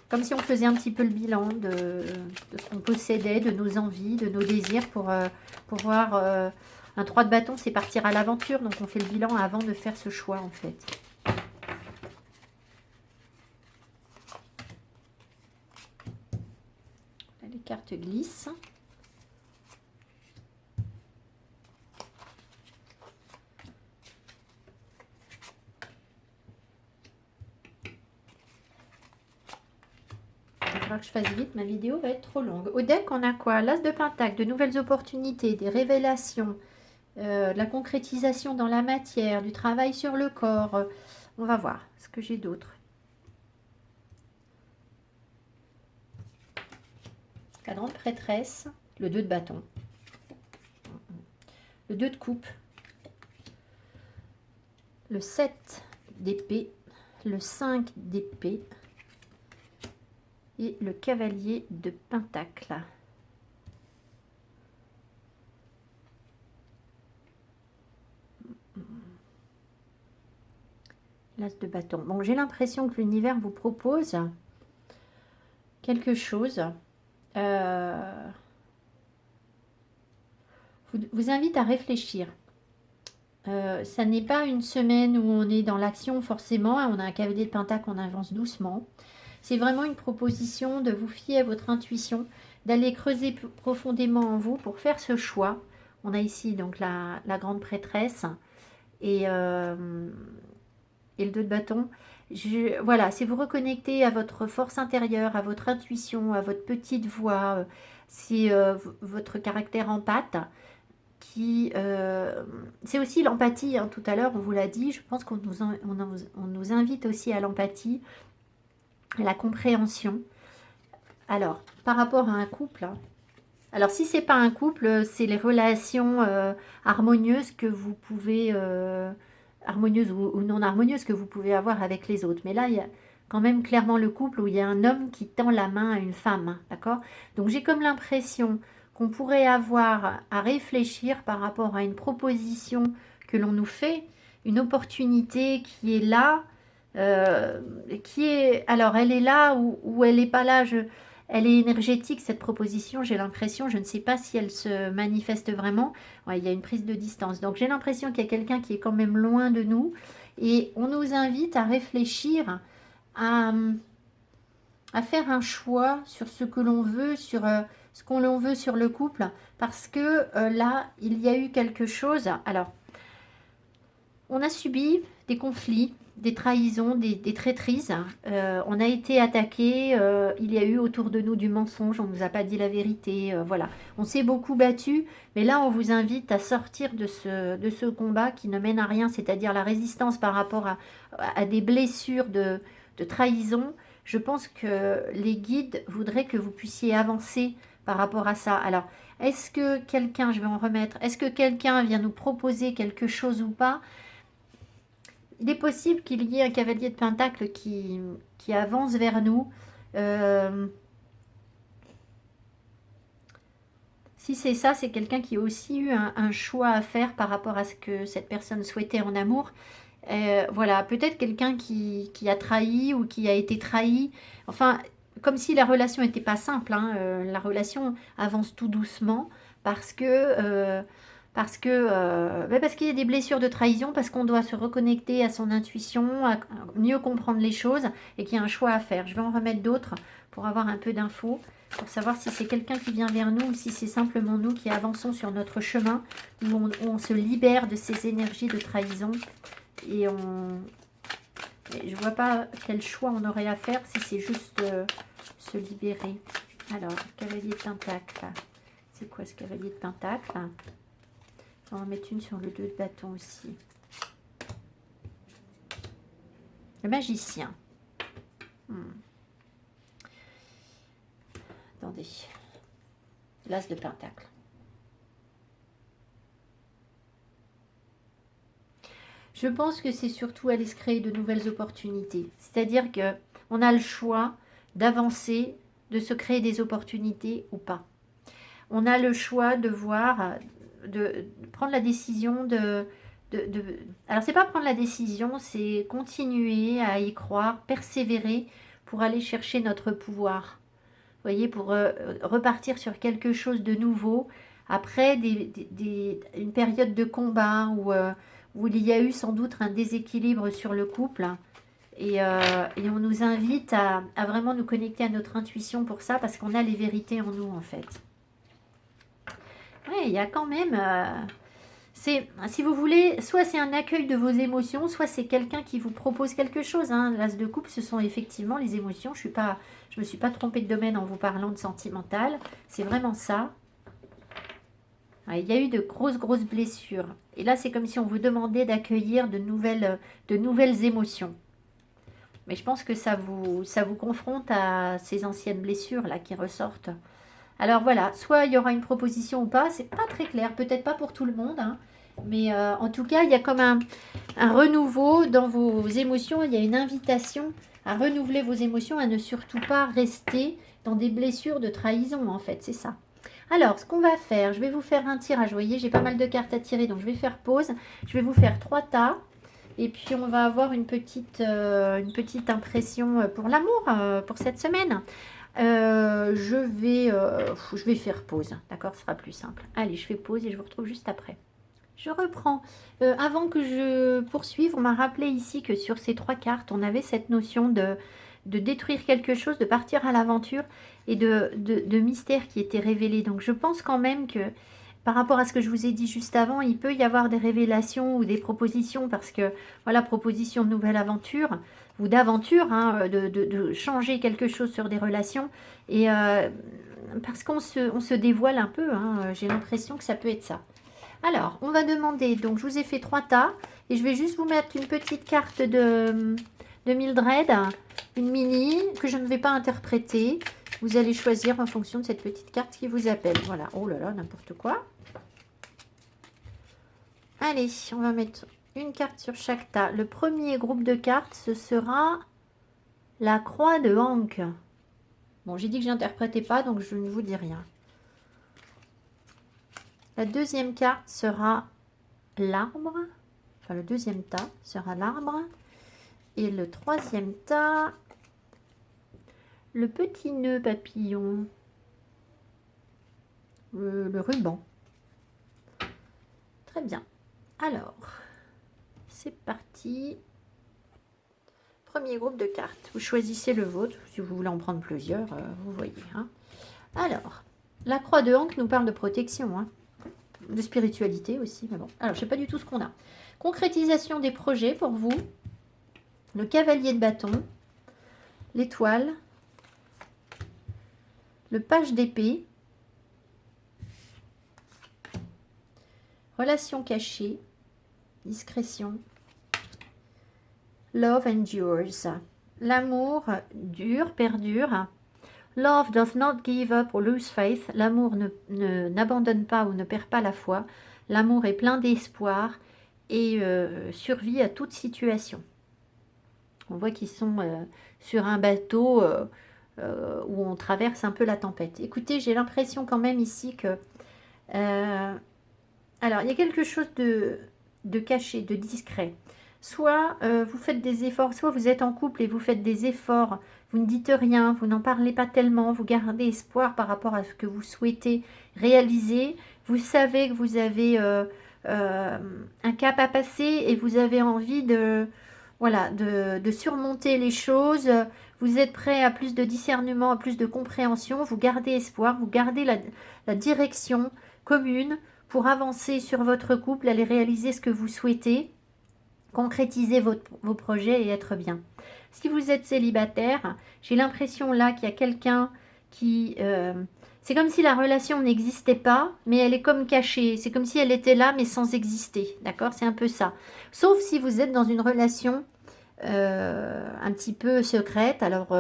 Comme si on faisait un petit peu le bilan de ce qu'on possédait, de nos envies, de nos désirs pour pouvoir... un 3 de bâton, c'est partir à l'aventure. Donc, on fait le bilan avant de faire ce choix, en fait. Là, les cartes glissent. Il va falloir que je fasse vite. Ma vidéo va être trop longue. Au deck, on a quoi? L'As de Pentacle, de nouvelles opportunités, des révélations, de la concrétisation dans la matière, du travail sur le corps. On va voir ce que j'ai d'autre. La grande prêtresse, le 2 de bâton, le 2 de coupe, le 7 d'épée, le 5 d'épée et le cavalier de pentacle. L'As de bâton. Bon, j'ai l'impression que l'univers vous propose quelque chose. Vous invite à réfléchir. Ça n'est pas une semaine où on est dans l'action forcément. On a un cavalier de pentacle, on avance doucement. C'est vraiment une proposition de vous fier à votre intuition, d'aller creuser profondément en vous pour faire ce choix. On a ici donc la grande prêtresse et le 2 de bâton. Voilà, c'est vous reconnecter à votre force intérieure, à votre intuition, à votre petite voix. C'est votre caractère empathe. C'est aussi l'empathie, hein, tout à l'heure on vous l'a dit, je pense qu'on nous invite aussi à l'empathie, à la compréhension. Alors, par rapport à un couple, alors si c'est pas un couple, c'est les relations harmonieuses que vous pouvez, harmonieuses ou non harmonieuses que vous pouvez avoir avec les autres. Mais là, il y a quand même clairement le couple où il y a un homme qui tend la main à une femme, d'accord? Donc j'ai comme l'impression qu'on pourrait avoir à réfléchir par rapport à une proposition que l'on nous fait, une opportunité qui est là, alors elle est là ou elle n'est pas là, elle est énergétique cette proposition, j'ai l'impression, je ne sais pas si elle se manifeste vraiment. Ouais, il y a une prise de distance, donc j'ai l'impression qu'il y a quelqu'un qui est quand même loin de nous et on nous invite à réfléchir à faire un choix sur ce que l'on veut, sur ce qu'on l'on veut sur le couple, parce que là, il y a eu quelque chose. Alors, on a subi des conflits, des trahisons, des traîtrises. On a été attaqué, il y a eu autour de nous du mensonge, on ne nous a pas dit la vérité. Voilà, on s'est beaucoup battu, mais là, on vous invite à sortir de ce combat qui ne mène à rien, c'est-à-dire la résistance par rapport à des blessures de trahison. Je pense que les guides voudraient que vous puissiez avancer par rapport à ça. Alors, est-ce que quelqu'un, je vais en remettre, est-ce que quelqu'un vient nous proposer quelque chose ou pas? Il est possible qu'il y ait un cavalier de pentacle qui avance vers nous. Si c'est ça, c'est quelqu'un qui a aussi eu un choix à faire par rapport à ce que cette personne souhaitait en amour. Voilà, peut-être quelqu'un qui a trahi ou qui a été trahi. Enfin, comme si la relation n'était pas simple. Hein, la relation avance tout doucement parce que... parce qu'il y a des blessures de trahison, parce qu'on doit se reconnecter à son intuition, à mieux comprendre les choses et qu'il y a un choix à faire. Je vais en remettre d'autres pour avoir un peu d'infos, pour savoir si c'est quelqu'un qui vient vers nous ou si c'est simplement nous qui avançons sur notre chemin, où on se libère de ces énergies de trahison et je ne vois pas quel choix on aurait à faire si c'est juste se libérer. Alors, cavalier de pentacle, c'est quoi ce cavalier de pentacle? On va en mettre une sur le 2 de bâton aussi. Le magicien. Attendez. L'as de pentacle. Je pense que c'est surtout aller se créer de nouvelles opportunités. C'est-à-dire qu'on a le choix d'avancer, de se créer des opportunités ou pas. On a le choix de voir, de prendre la décision alors, c'est pas prendre la décision, c'est continuer à y croire, persévérer pour aller chercher notre pouvoir. Vous voyez, pour repartir sur quelque chose de nouveau après une période de combat où il y a eu sans doute un déséquilibre sur le couple. Et on nous invite à vraiment nous connecter à notre intuition pour ça, parce qu'on a les vérités en nous, en fait. Oui, il y a quand même... si vous voulez, soit c'est un accueil de vos émotions, soit c'est quelqu'un qui vous propose quelque chose. Hein. L'as de coupe, ce sont effectivement les émotions. Je me suis pas trompée de domaine en vous parlant de sentimental. C'est vraiment ça. Ouais, il y a eu de grosses blessures. Et là, c'est comme si on vous demandait d'accueillir de nouvelles émotions. Mais je pense que ça vous confronte à ces anciennes blessures là qui ressortent. Alors voilà, soit il y aura une proposition ou pas, c'est pas très clair, peut-être pas pour tout le monde, hein, mais en tout cas, il y a comme un renouveau dans vos émotions, il y a une invitation à renouveler vos émotions, à ne surtout pas rester dans des blessures de trahison, en fait, c'est ça. Alors, ce qu'on va faire, je vais vous faire un tirage, vous voyez, j'ai pas mal de cartes à tirer, donc je vais faire pause, je vais vous faire 3 tas, et puis on va avoir une petite impression pour l'amour, pour cette semaine. Je vais faire pause, d'accord, ce sera plus simple. Allez, je fais pause et je vous retrouve juste après. Je reprends. Avant que je poursuive, on m'a rappelé ici que sur ces 3 cartes, on avait cette notion de détruire quelque chose, de partir à l'aventure et de mystère qui était révélé. Donc je pense quand même que par rapport à ce que je vous ai dit juste avant, il peut y avoir des révélations ou des propositions, parce que, voilà, proposition de nouvelle aventure, ou d'aventure, hein, de changer quelque chose sur des relations, et parce qu'on se dévoile un peu, hein, j'ai l'impression que ça peut être ça. Alors, on va demander, donc je vous ai fait 3 tas, et je vais juste vous mettre une petite carte de Mildred, une mini, que je ne vais pas interpréter. Vous allez choisir en fonction de cette petite carte qui vous appelle. Voilà, oh là là, n'importe quoi. Allez, on va mettre une carte sur chaque tas. Le premier groupe de cartes, ce sera la croix de Hank. Bon, j'ai dit que je n'interprétais pas, donc je ne vous dis rien. La deuxième carte sera l'arbre. Enfin, le deuxième tas sera l'arbre. Et le troisième tas, le petit nœud papillon. Le ruban. Très bien. Alors, c'est parti. Premier groupe de cartes. Vous choisissez le vôtre. Si vous voulez en prendre plusieurs, vous voyez. Hein. Alors, la croix de Hank nous parle de protection. Hein. De spiritualité aussi. Mais bon. Alors, je ne sais pas du tout ce qu'on a. Concrétisation des projets pour vous. Le cavalier de bâton. L'étoile. Le page d'épée. Relation cachée. Discrétion. Love endures. L'amour dure, perdure. Love does not give up or lose faith. L'amour n'abandonne pas ou ne perd pas la foi. L'amour est plein d'espoir et survit à toute situation. On voit qu'ils sont sur un bateau où on traverse un peu la tempête. Écoutez, j'ai l'impression quand même ici que... alors, il y a quelque chose de caché, de discret. Soit vous faites des efforts, soit vous êtes en couple et vous faites des efforts, vous ne dites rien, vous n'en parlez pas tellement, vous gardez espoir par rapport à ce que vous souhaitez réaliser. Vous savez que vous avez un cap à passer et vous avez envie de surmonter les choses. Vous êtes prêt à plus de discernement, à plus de compréhension. Vous gardez espoir, vous gardez la direction commune pour avancer sur votre couple, aller réaliser ce que vous souhaitez, concrétiser vos projets et être bien. Si vous êtes célibataire, j'ai l'impression là qu'il y a quelqu'un qui... c'est comme si la relation n'existait pas, mais elle est comme cachée. C'est comme si elle était là, mais sans exister. D'accord? C'est un peu ça. Sauf si vous êtes dans une relation un petit peu secrète. Alors,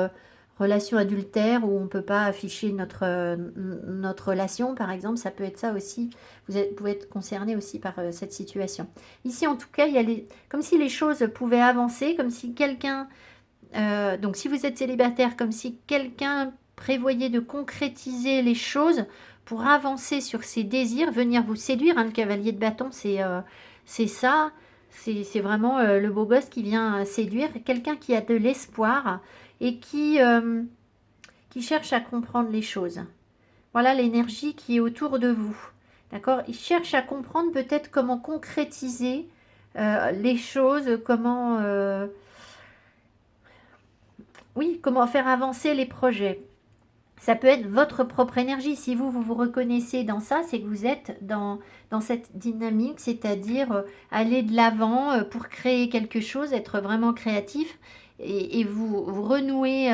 relation adultère où on ne peut pas afficher notre relation, par exemple, ça peut être ça aussi. Vous pouvez être concerné aussi par cette situation. Ici, en tout cas, il y a comme si les choses pouvaient avancer, comme si quelqu'un... donc, si vous êtes célibataire, comme si quelqu'un prévoyait de concrétiser les choses pour avancer sur ses désirs, venir vous séduire. Hein, le cavalier de bâton, c'est ça. C'est vraiment le beau gosse qui vient séduire. Quelqu'un qui a de l'espoir et qui cherche à comprendre les choses. Voilà l'énergie qui est autour de vous. D'accord? Il cherche à comprendre peut-être comment concrétiser les choses, oui, comment faire avancer les projets. Ça peut être votre propre énergie. Si vous reconnaissez dans ça, c'est que vous êtes dans cette dynamique, c'est-à-dire aller de l'avant pour créer quelque chose, être vraiment créatif et vous renouer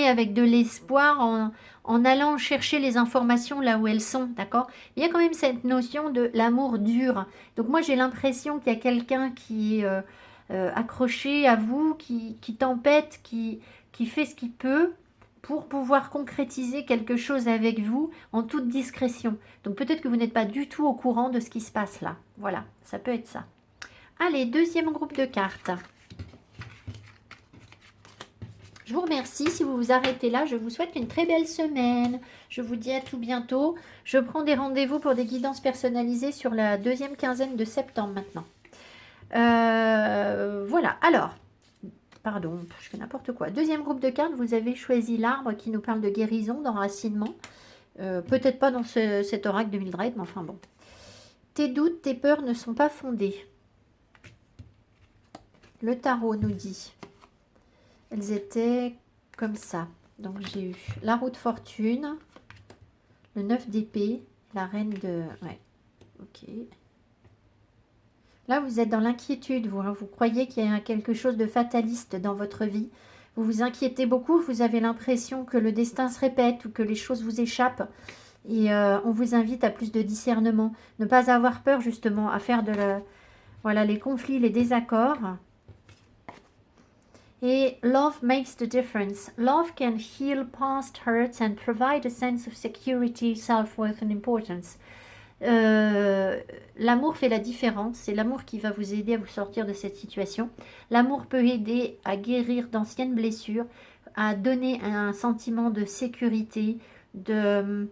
avec de l'espoir en allant chercher les informations là où elles sont, d'accord? Il y a quand même cette notion de l'amour dur. Donc moi, j'ai l'impression qu'il y a quelqu'un qui est accroché à vous, qui tempête, qui fait ce qu'il peut pour pouvoir concrétiser quelque chose avec vous en toute discrétion. Donc peut-être que vous n'êtes pas du tout au courant de ce qui se passe là. Voilà, ça peut être ça. Allez, deuxième groupe de cartes. Je vous remercie. Si vous vous arrêtez là, je vous souhaite une très belle semaine. Je vous dis à tout bientôt. Je prends des rendez-vous pour des guidances personnalisées sur la deuxième quinzaine de septembre maintenant. Voilà, alors... Pardon, je fais n'importe quoi. Deuxième groupe de cartes, vous avez choisi l'arbre qui nous parle de guérison, d'enracinement. Peut-être pas dans cet oracle de Mildred, mais enfin bon. Tes doutes, tes peurs ne sont pas fondés. Le tarot nous dit. Elles étaient comme ça. Donc j'ai eu la roue de fortune, le 9 d'épée, la reine de... Ouais, ok. Là, vous êtes dans l'inquiétude, vous croyez qu'il y a quelque chose de fataliste dans votre vie. Vous vous inquiétez beaucoup, vous avez l'impression que le destin se répète ou que les choses vous échappent. Et on vous invite à plus de discernement. Ne pas avoir peur, justement, à faire voilà, les conflits, les désaccords. Et love makes the difference. Love can heal past hurts and provide a sense of security, self-worth and importance. L'amour fait la différence, c'est l'amour qui va vous aider à vous sortir de cette situation. L'amour peut aider à guérir d'anciennes blessures, à donner un sentiment de sécurité, d'amour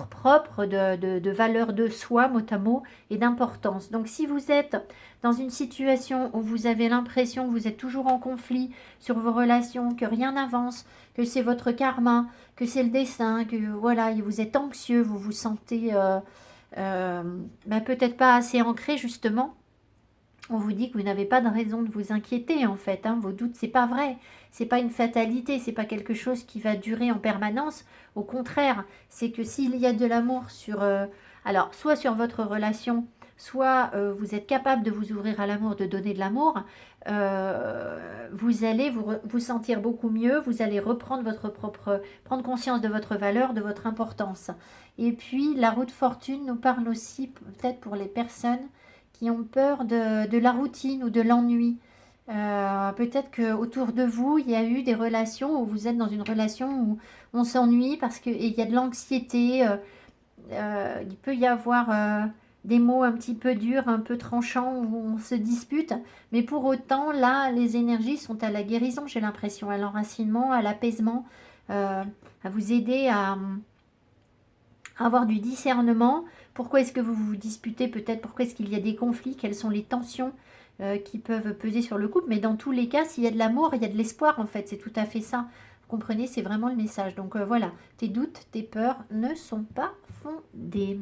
propre, de valeur de soi, mot à mot, et d'importance. Donc si vous êtes dans une situation où vous avez l'impression que vous êtes toujours en conflit sur vos relations, que rien n'avance, que c'est votre karma, que c'est le destin, que voilà, vous êtes anxieux, vous vous sentez peut-être pas assez ancré justement, on vous dit que vous n'avez pas de raison de vous inquiéter en fait, hein, vos doutes, c'est pas vrai, c'est pas une fatalité, c'est pas quelque chose qui va durer en permanence, au contraire, c'est que s'il y a de l'amour alors soit sur votre relation, soit vous êtes capable de vous ouvrir à l'amour, de donner de l'amour, vous allez vous sentir beaucoup mieux, vous allez reprendre prendre conscience de votre valeur, de votre importance. Et puis la roue de fortune nous parle aussi peut-être pour les personnes qui ont peur de la routine ou de l'ennui. Peut-être qu'autour de vous, il y a eu des relations où vous êtes dans une relation où on s'ennuie parce qu'il y a de l'anxiété. Il peut y avoir des mots un petit peu durs, un peu tranchants, où on se dispute. Mais pour autant, là, les énergies sont à la guérison, j'ai l'impression, à l'enracinement, à l'apaisement, à vous aider à avoir du discernement. Pourquoi est-ce que vous vous disputez peut-être? Pourquoi est-ce qu'il y a des conflits? Quelles sont les tensions qui peuvent peser sur le couple? Mais dans tous les cas, s'il y a de l'amour, il y a de l'espoir en fait. C'est tout à fait ça. Vous comprenez? C'est vraiment le message. Donc voilà, tes doutes, tes peurs ne sont pas fondés.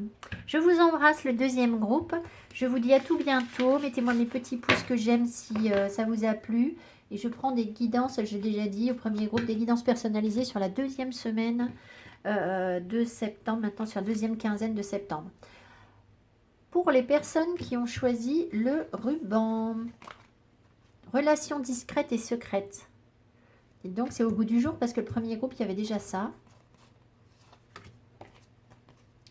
Je vous embrasse le deuxième groupe. Je vous dis à tout bientôt. Mettez-moi les petits pouces que j'aime si ça vous a plu. Et je prends des guidances, j'ai déjà dit au premier groupe, des guidances personnalisées sur la deuxième semaine de septembre, maintenant sur la deuxième quinzaine de septembre. Pour les personnes qui ont choisi le ruban, relations discrètes et secrètes. Et donc c'est au goût du jour parce que le premier groupe, il y avait déjà ça.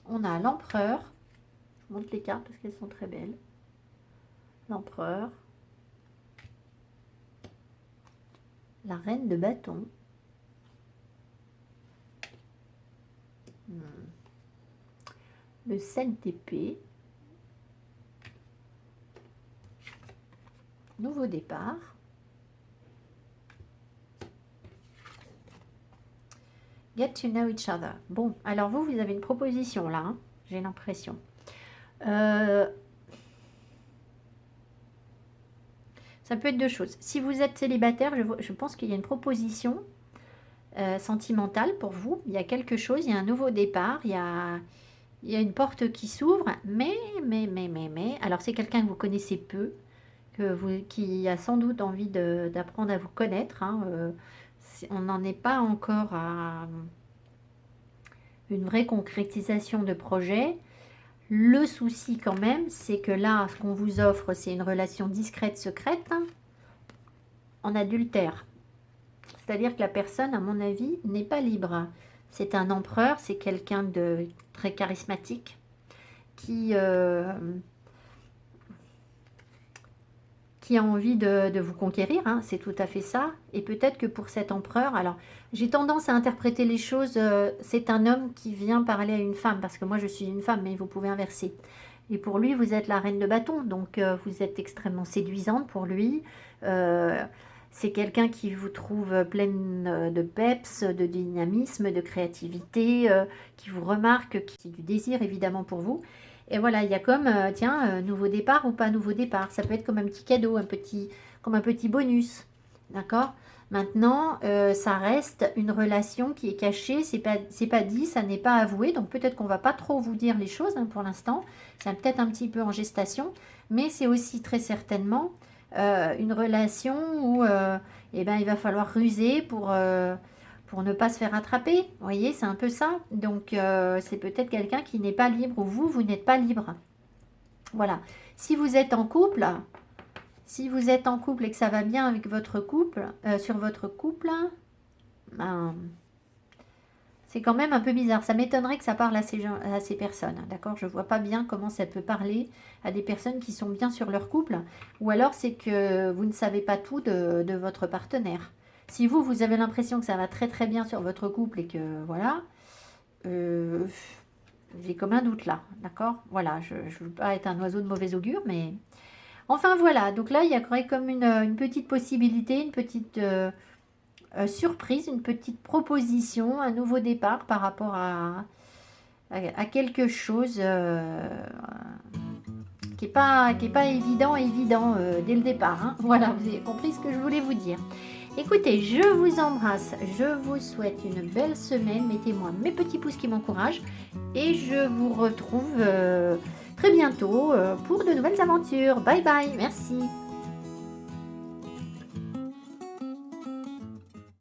On a l'empereur. Je vous montre les cartes parce qu'elles sont très belles. L'empereur. La reine de bâton. Le 7 d'épée. Nouveau départ. Get to know each other. Bon, alors vous avez une proposition là, hein, j'ai l'impression. Ça peut être deux choses. Si vous êtes célibataire, je pense qu'il y a une proposition sentimentale pour vous. Il y a quelque chose, il y a un nouveau départ, il y a une porte qui s'ouvre, mais. Alors c'est quelqu'un que vous connaissez peu, qui a sans doute envie d'apprendre à vous connaître. Hein, on n'en est pas encore à une vraie concrétisation de projet. Le souci quand même, c'est que là, ce qu'on vous offre, c'est une relation discrète, secrète, hein, en adultère. C'est-à-dire que la personne, à mon avis, n'est pas libre. C'est un empereur, c'est quelqu'un de très charismatique qui a envie de vous conquérir, hein, c'est tout à fait ça. Et peut-être que pour cet empereur, alors j'ai tendance à interpréter les choses, c'est un homme qui vient parler à une femme, parce que moi je suis une femme, mais vous pouvez inverser. Et pour lui, vous êtes la reine de bâton, donc vous êtes extrêmement séduisante pour lui. C'est quelqu'un qui vous trouve pleine de peps, de dynamisme, de créativité, qui vous remarque, qui a du désir évidemment pour vous. Et voilà, il y a comme, tiens, nouveau départ ou pas nouveau départ. Ça peut être comme un petit cadeau, comme un petit bonus. D'accord? Maintenant, ça reste une relation qui est cachée, c'est pas dit, ça n'est pas avoué. Donc peut-être qu'on va pas trop vous dire les choses hein, pour l'instant. C'est peut-être un petit peu en gestation. Mais c'est aussi très certainement une relation où eh ben, il va falloir ruser pour ne pas se faire attraper. Vous voyez, c'est un peu ça. Donc, c'est peut-être quelqu'un qui n'est pas libre ou vous n'êtes pas libre. Voilà. Si vous êtes en couple, et que ça va bien avec votre couple, sur votre couple, ben, c'est quand même un peu bizarre. Ça m'étonnerait que ça parle à ces personnes. D'accord? Je ne vois pas bien comment ça peut parler à des personnes qui sont bien sur leur couple. Ou alors, c'est que vous ne savez pas tout de votre partenaire. Si vous avez l'impression que ça va très très bien sur votre couple et que voilà, j'ai comme un doute là, d'accord? Voilà, je ne veux pas être un oiseau de mauvais augure, mais enfin voilà. Donc là, il y a comme une petite possibilité, une petite surprise, une petite proposition, un nouveau départ par rapport à quelque chose qui n'est pas évident dès le départ. Hein. Voilà, vous avez compris ce que je voulais vous dire. Écoutez, je vous embrasse, je vous souhaite une belle semaine, mettez-moi mes petits pouces qui m'encouragent et je vous retrouve très bientôt pour de nouvelles aventures. Bye bye, merci.